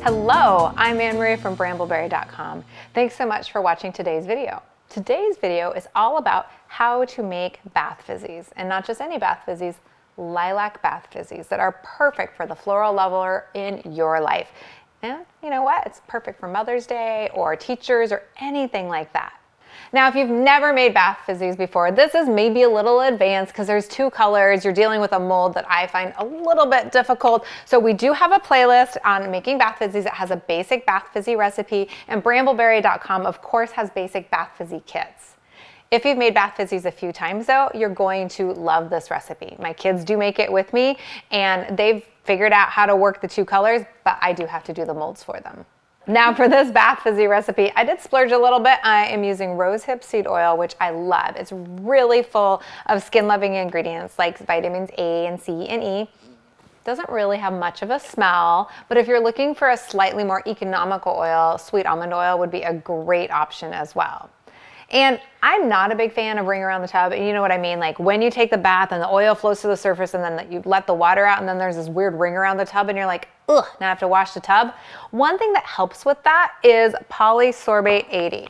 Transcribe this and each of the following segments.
Hello, I'm Anne-Marie from brambleberry.com. Thanks so much for watching today's video. Today's video is all about how to make bath fizzies, and not just any bath fizzies, lilac bath fizzies that are perfect for the floral lover in your life. And you know what? It's perfect for Mother's Day or teachers or anything like that. Now, if you've never made bath fizzies before, this is maybe a little advanced because there's two colors. You're dealing with a mold that I find a little bit difficult. So we do have a playlist on making bath fizzies that has a basic bath fizzy recipe, and brambleberry.com, of course, has basic bath fizzy kits. If you've made bath fizzies a few times though, you're going to love this recipe. My kids do make it with me and they've figured out how to work the two colors, but I do have to do the molds for them. Now for this bath fizzy recipe, I did splurge a little bit. I am using Rosehip Seed Oil, which I love. It's really full of skin-loving ingredients like vitamins A and C and E. Doesn't really have much of a smell, but if you're looking for a slightly more economical oil, sweet almond oil would be a great option as well. And I'm not a big fan of ring around the tub. You know what I mean? Like when you take the bath and the oil flows to the surface and then you let the water out and then there's this weird ring around the tub and you're like, ugh, now I have to wash the tub. One thing that helps with that is Polysorbate 80.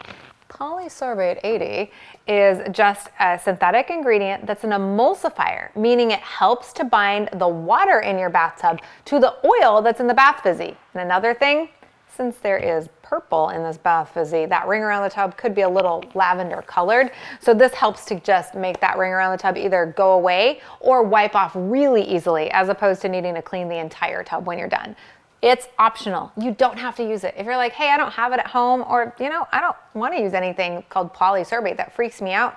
Polysorbate 80 is just a synthetic ingredient that's an emulsifier, meaning it helps to bind the water in your bathtub to the oil that's in the bath fizzy. And another thing, since there is purple in this bath fizzy, that ring around the tub could be a little lavender colored. So this helps to just make that ring around the tub either go away or wipe off really easily, as opposed to needing to clean the entire tub when you're done. It's optional. You don't have to use it. If you're like, hey, I don't have it at home, or I don't want to use anything called polysorbate, that freaks me out.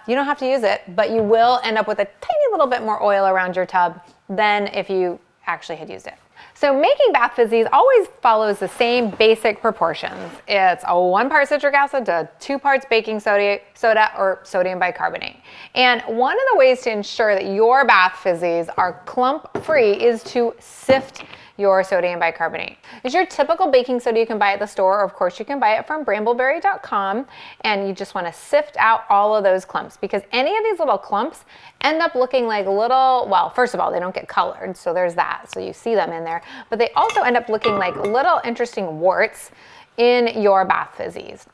You don't have to use it, but you will end up with a tiny little bit more oil around your tub than if you actually had used it. So making bath fizzies always follows the same basic proportions. It's a 1 part citric acid to 2 parts baking soda or sodium bicarbonate. And one of the ways to ensure that your bath fizzies are clump free is to sift your sodium bicarbonate. It's your typical baking soda you can buy at the store, or of course you can buy it from brambleberry.com, and you just want to sift out all of those clumps, because any of these little clumps end up looking like little, well, first of all, they don't get colored, so there's that, so you see them in there, but they also end up looking like little interesting warts in your bath fizzies.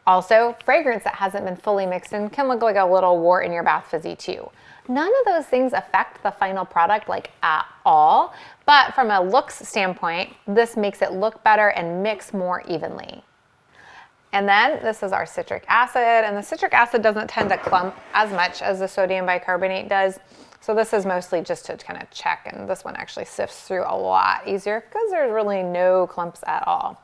Also, fragrance that hasn't been fully mixed in can look like a little wart in your bath fizzy too. None of those things affect the final product like at all, but from a looks standpoint, this makes it look better and mix more evenly. And then this is our citric acid, and the citric acid doesn't tend to clump as much as the sodium bicarbonate does. So this is mostly just to kind of check, and this one actually sifts through a lot easier because there's really no clumps at all.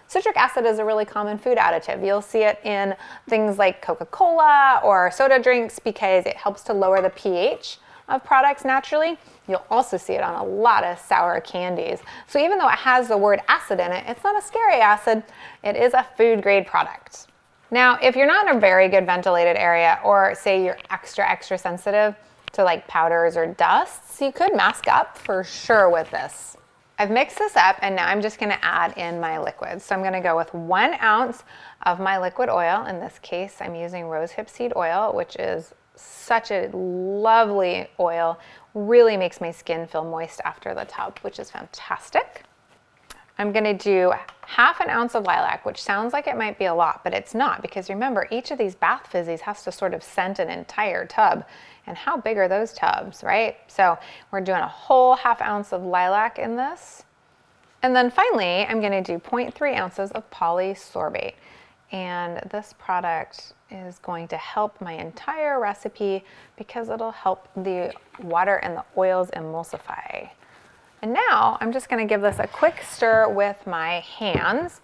Citric acid is a really common food additive. You'll see it in things like Coca-Cola or soda drinks because it helps to lower the pH of products naturally. You'll also see it on a lot of sour candies. So even though it has the word acid in it, it's not a scary acid. It is a food grade product. Now, if you're not in a very good ventilated area, or say you're extra sensitive to like powders or dusts, you could mask up for sure with this. I've mixed this up and now I'm just going to add in my liquids. So I'm going to go with 1 ounce of my liquid oil. In this case, I'm using Rosehip Seed Oil, which is such a lovely oil. Really makes my skin feel moist after the tub, which is fantastic. I'm going to do 1/2 ounce of lilac, which sounds like it might be a lot, but it's not, because remember, each of these bath fizzies has to sort of scent an entire tub. And how big are those tubs, right? So we're doing a whole 1/2 ounce of lilac in this. And then finally, I'm going to do 0.3 ounces of polysorbate. And this product is going to help my entire recipe because it'll help the water and the oils emulsify. And now I'm just going to give this a quick stir with my hands.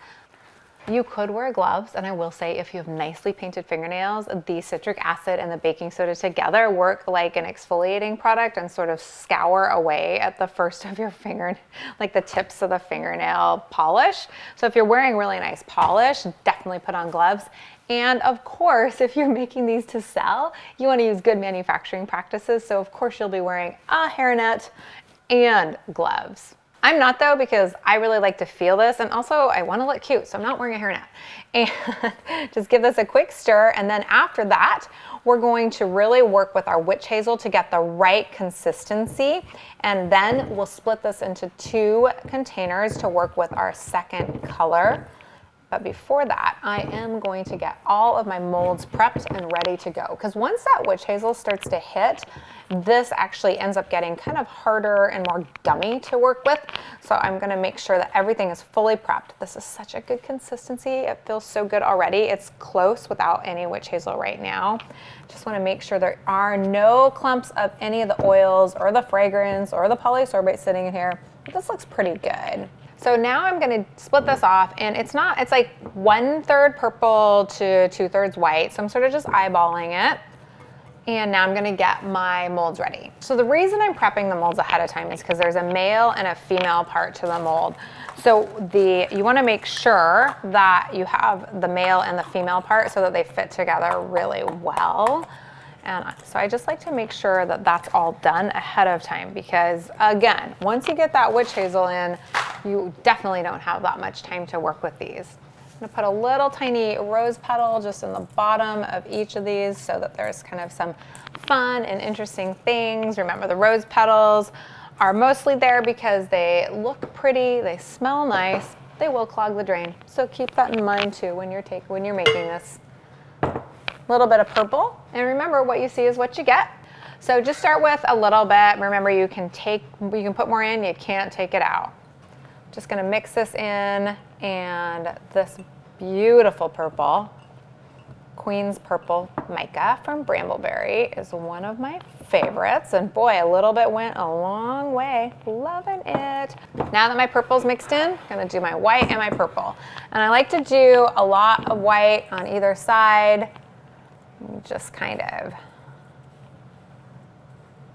You could wear gloves, and I will say if you have nicely painted fingernails, the citric acid and the baking soda together work like an exfoliating product and sort of scour away at the first of your finger, like the tips of the fingernail polish. So if you're wearing really nice polish, definitely put on gloves. And of course, if you're making these to sell, you want to use good manufacturing practices. So of course you'll be wearing a hairnet and gloves. I'm not though, because I really like to feel this, and also I want to look cute, so I'm not wearing a hairnet. And just give this a quick stir, and then after that, we're going to really work with our witch hazel to get the right consistency, and then we'll split this into 2 containers to work with our second color. But before that, I am going to get all of my molds prepped and ready to go. Because once that witch hazel starts to hit, this actually ends up getting kind of harder and more gummy to work with. So I'm gonna make sure that everything is fully prepped. This is such a good consistency. It feels so good already. It's close without any witch hazel right now. Just wanna make sure there are no clumps of any of the oils or the fragrance or the polysorbate sitting in here. But this looks pretty good. So now I'm gonna split this off, and it's like 1/3 purple to 2/3 white. So I'm sort of just eyeballing it. And now I'm gonna get my molds ready. So the reason I'm prepping the molds ahead of time is because there's a male and a female part to the mold. So you wanna make sure that you have the male and the female part so that they fit together really well. And so I just like to make sure that that's all done ahead of time, because again, once you get that witch hazel in, you definitely don't have that much time to work with these. I'm gonna put a little tiny rose petal just in the bottom of each of these so that there's kind of some fun and interesting things. Remember, the rose petals are mostly there because they look pretty, they smell nice, they will clog the drain. So keep that in mind too when you're making this. A little bit of purple, and remember, what you see is what you get. So just start with a little bit. Remember, you can put more in, you can't take it out. Just gonna mix this in, and this beautiful purple, Queen's Purple Mica from Brambleberry, is one of my favorites. And boy, a little bit went a long way. Loving it. Now that my purple's mixed in, I'm gonna do my white and my purple. And I like to do a lot of white on either side. Just kind of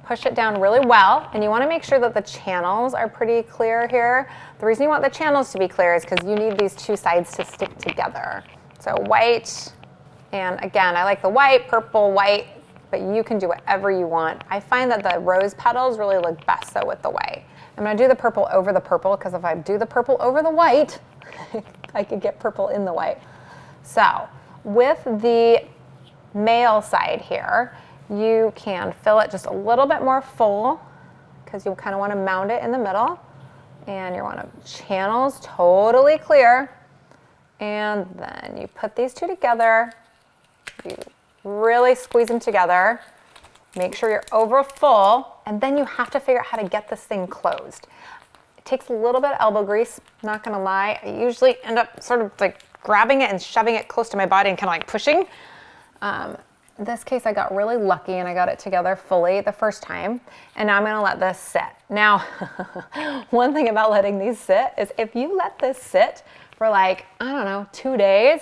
push it down really well, and you want to make sure that the channels are pretty clear here. The reason you want the channels to be clear is because you need these 2 sides to stick together. So white, and again, I like the white, purple, white, but you can do whatever you want. I find that the rose petals really look best though with the white. I'm going to do the purple over the purple, because if I do the purple over the white, I could get purple in the white. So with the male side here, you can fill it just a little bit more full, because you kind of want to mound it in the middle, and you want to channels totally clear. And then you put these 2 together, you really squeeze them together, make sure you're over full, and then you have to figure out how to get this thing closed. It takes a little bit of elbow grease, not gonna lie. I usually end up sort of like grabbing it and shoving it close to my body and kind of like pushing. In this case, I got really lucky and I got it together fully the first time. And now I'm gonna let this sit. Now, one thing about letting these sit is if you let this sit for like, I don't know, 2 days,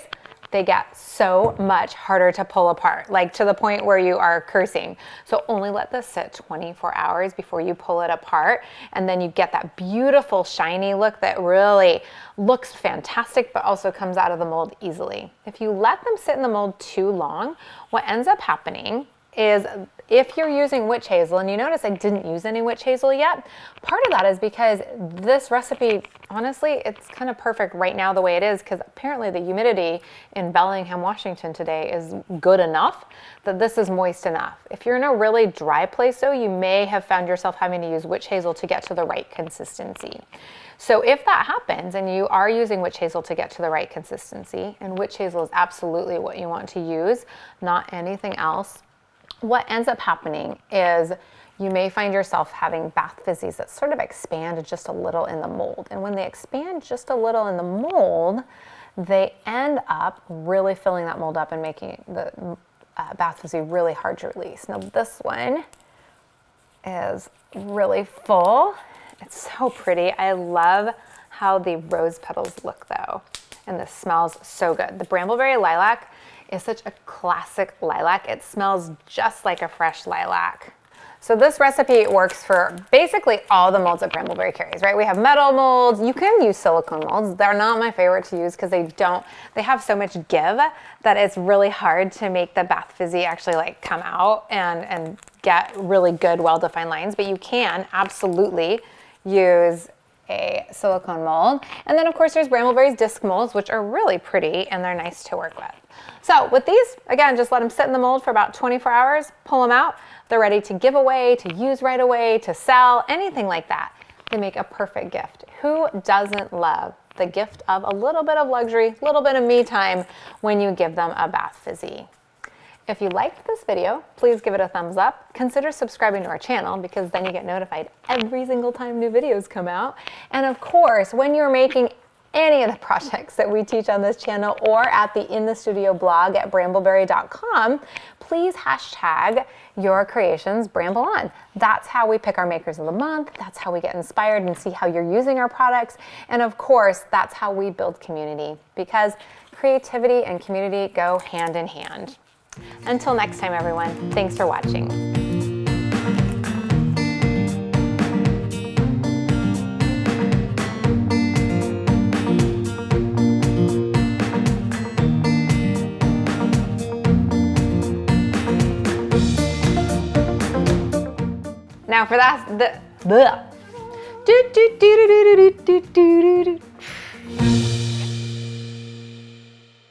they get so much harder to pull apart, like to the point where you are cursing. So only let this sit 24 hours before you pull it apart. And then you get that beautiful shiny look that really looks fantastic, but also comes out of the mold easily. If you let them sit in the mold too long, what ends up happening is, if you're using witch hazel, and you notice I didn't use any witch hazel yet, part of that is because this recipe, honestly, it's kind of perfect right now the way it is, because apparently the humidity in Bellingham, Washington today is good enough that this is moist enough. If you're in a really dry place though, you may have found yourself having to use witch hazel to get to the right consistency. So if that happens and you are using witch hazel to get to the right consistency, and witch hazel is absolutely what you want to use, not anything else, what ends up happening is you may find yourself having bath fizzies that sort of expand just a little in the mold. And when they expand just a little in the mold, they end up really filling that mold up and making the bath fizzy really hard to release. Now this one is really full. It's so pretty. I love how the rose petals look though, and this smells so good. The Brambleberry Lilac is such a classic lilac. It smells just like a fresh lilac. So this recipe works for basically all the molds that Brambleberry carries, right? We have metal molds. You can use silicone molds. They're not my favorite to use because they have so much give that it's really hard to make the bath fizzy actually like come out and get really good, well-defined lines. But you can absolutely use a silicone mold. And then of course there's Brambleberry's disc molds, which are really pretty and they're nice to work with. So with these, again, just let them sit in the mold for about 24 hours, pull them out. They're ready to give away, to use right away, to sell, anything like that. They make a perfect gift. Who doesn't love the gift of a little bit of luxury, a little bit of me time when you give them a bath fizzy? If you liked this video, please give it a thumbs up. Consider subscribing to our channel because then you get notified every single time new videos come out. And of course, when you're making any of the projects that we teach on this channel or at the In the Studio blog at brambleberry.com, please hashtag your creations Bramble on. That's how we pick our makers of the month. That's how we get inspired and see how you're using our products. And of course, that's how we build community because creativity and community go hand in hand. Until next time, everyone, thanks for watching. Now for that, do do do do do do do do do do.